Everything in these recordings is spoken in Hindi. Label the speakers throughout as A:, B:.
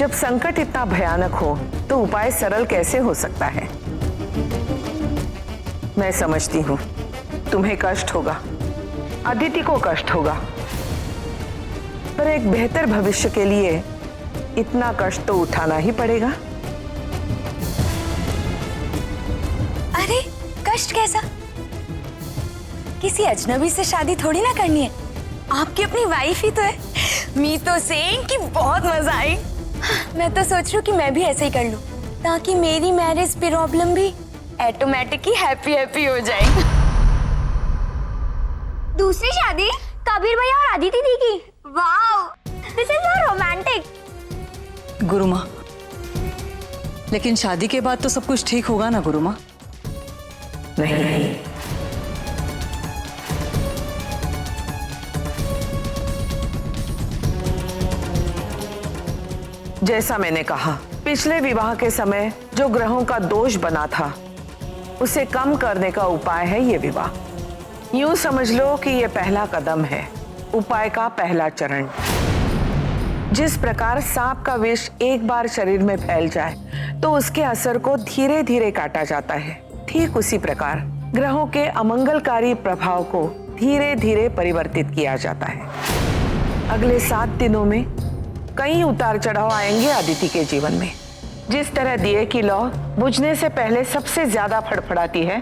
A: जब संकट इतना भयानक हो तो उपाय सरल कैसे हो सकता है? मैं समझती हूँ तुम्हें कष्ट होगा, अदिति को कष्ट होगा, पर एक बेहतर भविष्य के लिए इतना कष्ट तो उठाना ही पड़ेगा।
B: अरे कष्ट कैसा? किसी अजनबी से शादी थोड़ी ना करनी है, आपकी अपनी वाइफ ही तो है। मी तो सेइंग कि बहुत मजा आई। मैं तो सोच रही हूँ कि मैं भी ऐसे ही कर लूँ ताकि मेरी मैरिज प्रॉब्लम भी ऑटोमेटिक ही हैप्पी हैप्पी हो जाए।
C: दूसरी शादी कबीर भैया और अदिति दी की। Wow, this is so romantic.
D: गुरु माँ, लेकिन शादी के बाद तो सब कुछ ठीक होगा ना गुरु माँ?
A: नहीं, जैसा मैंने कहा, पिछले विवाह के समय जो ग्रहों का दोष बना था उसे कम करने का उपाय है ये विवाह। यूं समझ लो कि ये पहला कदम है, उपाय का पहला चरण। जिस प्रकार सांप का विष एक बार शरीर में फैल जाए तो उसके असर को धीरे धीरे काटा जाता है, ठीक उसी प्रकार ग्रहों के अमंगलकारी प्रभाव को धीरे धीरे परिवर्तित किया जाता है। अगले 7 दिनों में कई उतार चढ़ाव आएंगे अदिति के जीवन में। जिस तरह दिए की लौ बुझने से पहले सबसे ज्यादा फड़फड़ाती है,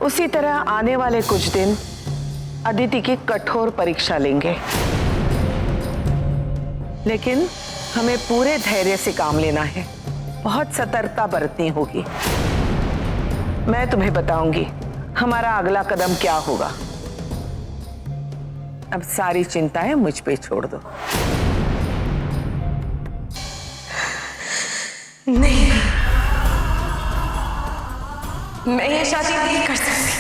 A: उसी तरह आने वाले कुछ दिन अदिति की कठोर परीक्षा लेंगे। लेकिन हमें पूरे धैर्य से काम लेना है, बहुत सतर्कता बरतनी होगी। मैं तुम्हें बताऊंगी हमारा अगला कदम क्या होगा। अब सारी चिंताएं मुझ पे छोड़ दो।
B: नहीं, मैं ये शादी नहीं कर सकती।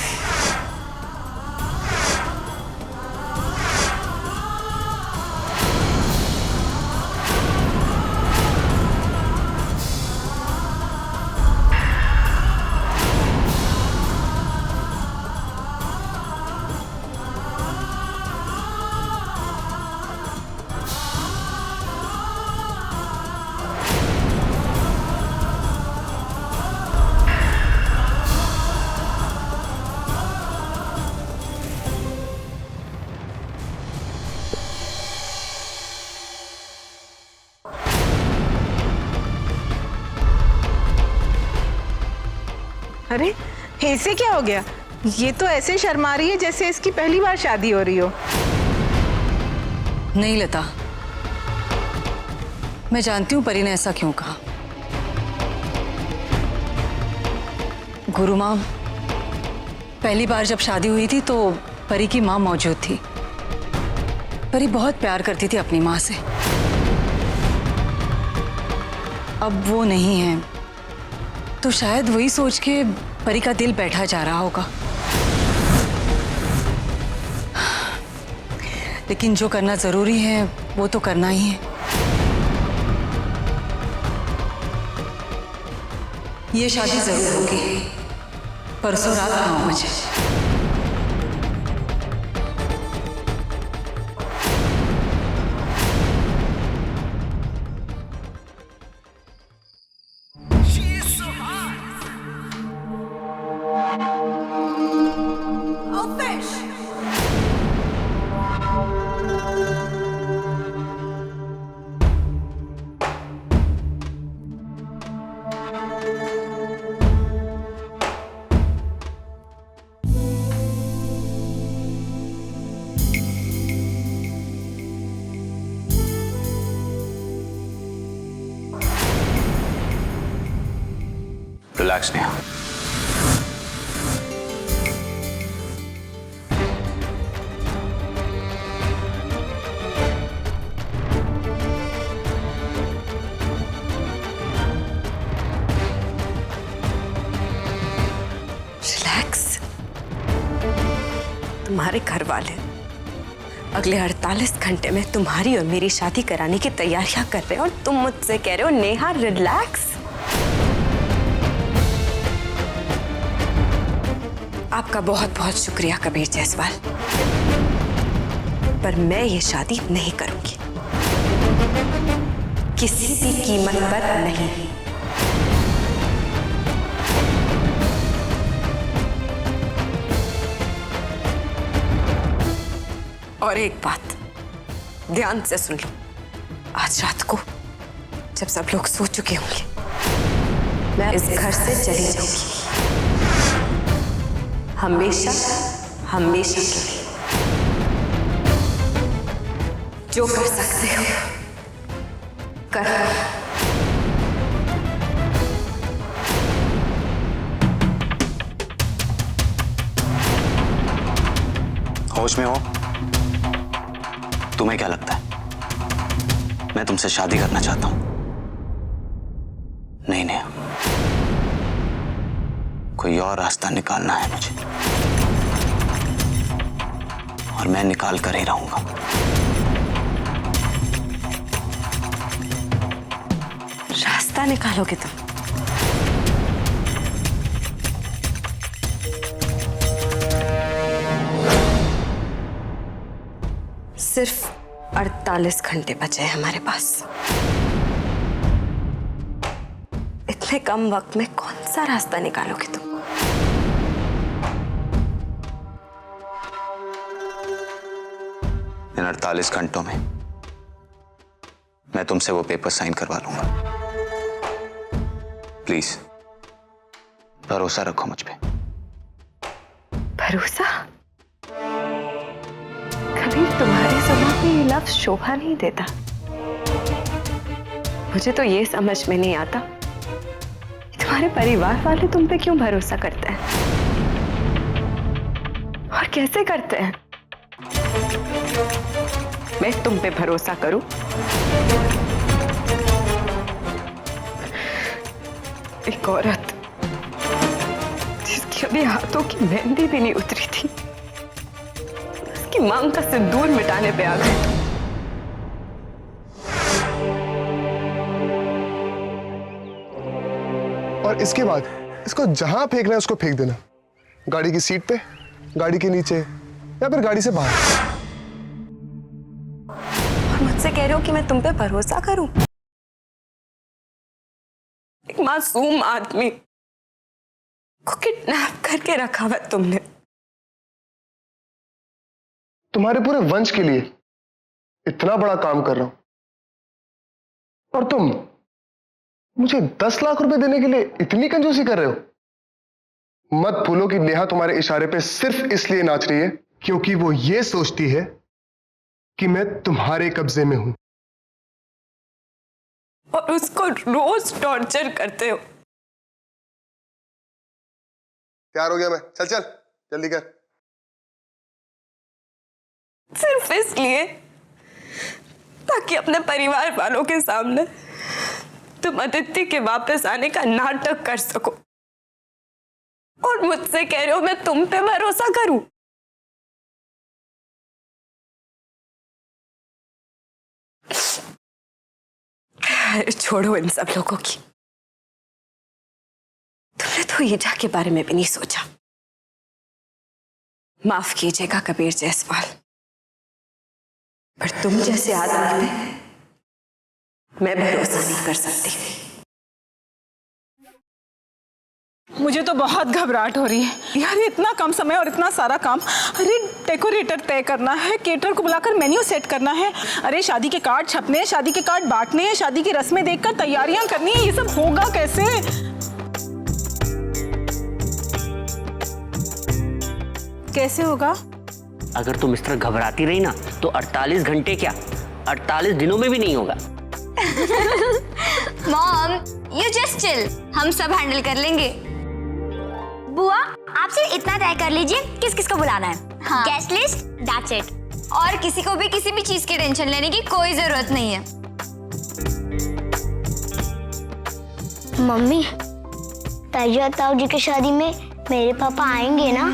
E: अरे ऐसे क्या हो गया? ये तो ऐसे शर्मा रही है जैसे इसकी पहली बार शादी हो रही हो।
D: नहीं लता, मैं जानती हूँ परी ने ऐसा क्यों कहा। गुरु माँ, पहली बार जब शादी हुई थी तो परी की माँ मौजूद थी। परी बहुत प्यार करती थी अपनी माँ से। अब वो नहीं है तो शायद वही सोच के परी का दिल बैठा जा रहा होगा। लेकिन जो करना जरूरी है वो तो करना ही है। ये शादी जरूर होगी, परसों रात 9 बजे।
F: रिलैक्स नेहा।
B: रिलैक्स। तुम्हारे घर वाले अगले 48 घंटे में तुम्हारी और मेरी शादी कराने की तैयारियां कर रहे हो और तुम मुझसे कह रहे हो नेहा रिलैक्स। आपका बहुत बहुत शुक्रिया कबीर जायसवाल, पर मैं ये शादी नहीं करूंगी। किसी भी कीमत पर नहीं। और एक बात ध्यान से सुन लो, आज रात को जब सब लोग सो चुके होंगे, मैं इस घर से चली जाऊंगी, हमेशा हमेशा के लिए। जो कर सकते हो करो।
F: होश में हो? तुम्हें क्या लगता है मैं तुमसे शादी करना चाहता हूं? नहीं नहीं, कोई और रास्ता निकालना है मुझे, और मैं निकाल कर ही रहूंगा।
B: रास्ता निकालोगे तुम? सिर्फ 48 घंटे बचे हैं हमारे पास। इतने कम वक्त में कौन सा रास्ता निकालोगे तुम?
F: इन 48 घंटों में मैं तुमसे वो पेपर साइन करवा लूंगा। प्लीज भरोसा रखो मुझ पे।
A: भरोसा? कबीर, तुम्हारे स्वभाव में ये लफ्ज शोभा नहीं देता। मुझे तो ये समझ में नहीं आता तुम्हारे परिवार वाले तुम पे क्यों भरोसा करते हैं और कैसे करते हैं। मैं तुम पे भरोसा करूं? एक औरत जिसकी अभी हाथों की मेहंदी भी नहीं उतरी थी, उसकी मांग का सिंदूर मिटाने पे आ गए।
G: और इसके बाद इसको जहां फेंकना है उसको फेंक देना, गाड़ी की सीट पे, गाड़ी के नीचे, या फिर गाड़ी से बाहर।
B: और मुझसे कह रहे हो कि मैं तुम पे भरोसा करूं? एक मासूम आदमी को किडनैप करके रखा हुआ तुमने।
G: तुम्हारे पूरे वंश के लिए इतना बड़ा काम कर रहा हूं, और तुम मुझे 10 लाख रुपए देने के लिए इतनी कंजूसी कर रहे हो। मत भूलो कि नेहा तुम्हारे इशारे पे सिर्फ इसलिए नाच रही है क्योंकि वो ये सोचती है कि मैं तुम्हारे कब्जे में हूं।
B: और उसको रोज टॉर्चर करते हो।
G: तैयार हो गया मैं, चल चल जल्दी कर।
B: सिर्फ इसलिए ताकि अपने परिवार वालों के सामने तुम अदिति के वापस आने का नाटक कर सको। और मुझसे कह रहे हो मैं तुम पे भरोसा करूं? छोड़ो इन सब लोगों की। तुमने तो ईजा के बारे में भी नहीं सोचा। माफ कीजिएगा कबीर जायसवाल, पर तुम जैसे आदमी पे मैं भरोसा नहीं कर सकती।
E: मुझे तो बहुत घबराहट हो रही है यार, इतना कम समय और इतना सारा काम। अरे डेकोरेटर तय करना है, केटर को बुलाकर मेन्यू सेट करना है, अरे शादी के कार्ड छपने हैं, शादी के कार्ड बांटने हैं, शादी की रस्में देखकर तैयारियां करनी है। ये सब होगा कैसे? कैसे होगा?
H: अगर तुम इस तरह घबराती रही ना तो 48 घंटे क्या 48 दिनों में भी नहीं होगा।
C: मॉम यू जस्ट चिल, हम सब हैंडल कर लेंगे। बुआ आप सिर्फ इतना तय कर लीजिए किस किस को बुलाना है। हाँ। Guest list that's it. और किसी को भी किसी भी चीज की टेंशन लेने की कोई जरूरत नहीं है।
I: मम्मी, ताजी और ताऊ जी की शादी में मेरे पापा आएंगे ना?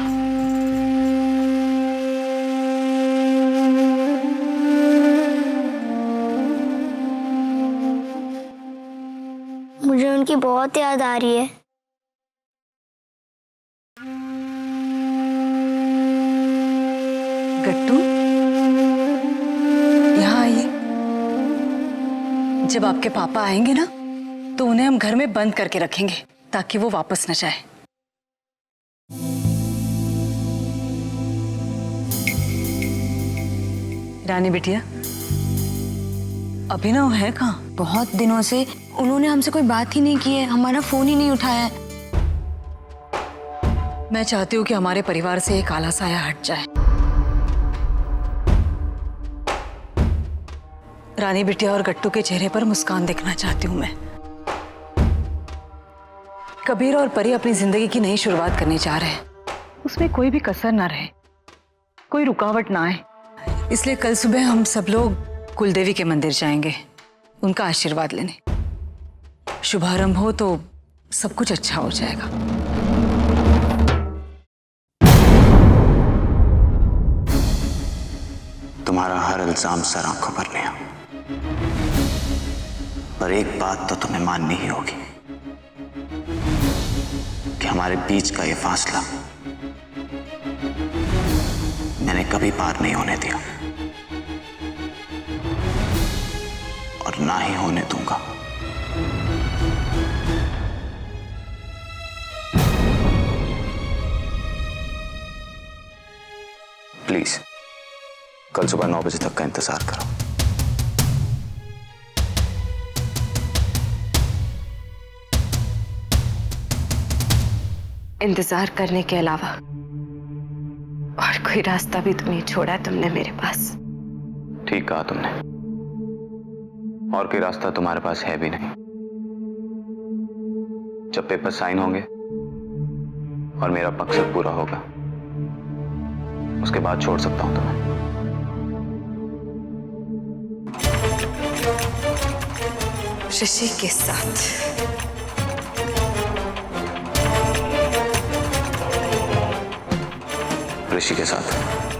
I: मुझे उनकी बहुत याद आ रही है।
D: गट्टू, यहाँ आइए। जब आपके पापा आएंगे ना तो उन्हें हम घर में बंद करके रखेंगे ताकि वो वापस न जाए। रानी बिटिया, अभिनव है कहाँ?
B: बहुत दिनों से उन्होंने हमसे कोई बात ही नहीं की है, हमारा फोन ही नहीं उठाया है।
D: मैं चाहती हूँ कि हमारे परिवार से एक काला साया हट जाए। रानी बिटिया और गट्टू के चेहरे पर मुस्कान देखना चाहती हूँ मैं। कबीर और परी अपनी जिंदगी की नई शुरुआत करने जा रहे हैं, उसमें कोई भी कसर ना रहे, कोई रुकावट ना आए। इसलिए कल सुबह हम सब लोग कुलदेवी के मंदिर जाएंगे उनका आशीर्वाद लेने। शुभारंभ हो तो सब कुछ अच्छा हो जाएगा।
F: तुम्हारा हर इल्जाम सर आंखों पर लिया, पर एक बात तो तुम्हें माननी ही होगी कि हमारे बीच का ये फासला मैंने कभी पार नहीं होने दिया और ना ही होने दूंगा। प्लीज कल सुबह 9 बजे तक का इंतजार करो।
A: इंतजार करने के अलावा और कोई रास्ता भी तो नहीं छोड़ा तुमने मेरे पास।
F: ठीक कहा तुमने, और कोई रास्ता तुम्हारे पास है भी नहीं। जब पेपर साइन होंगे और मेरा मकसद पूरा होगा, उसके बाद छोड़ सकता हूं तुम्हें।
A: ऋषि के साथ।
F: ऋषि के साथ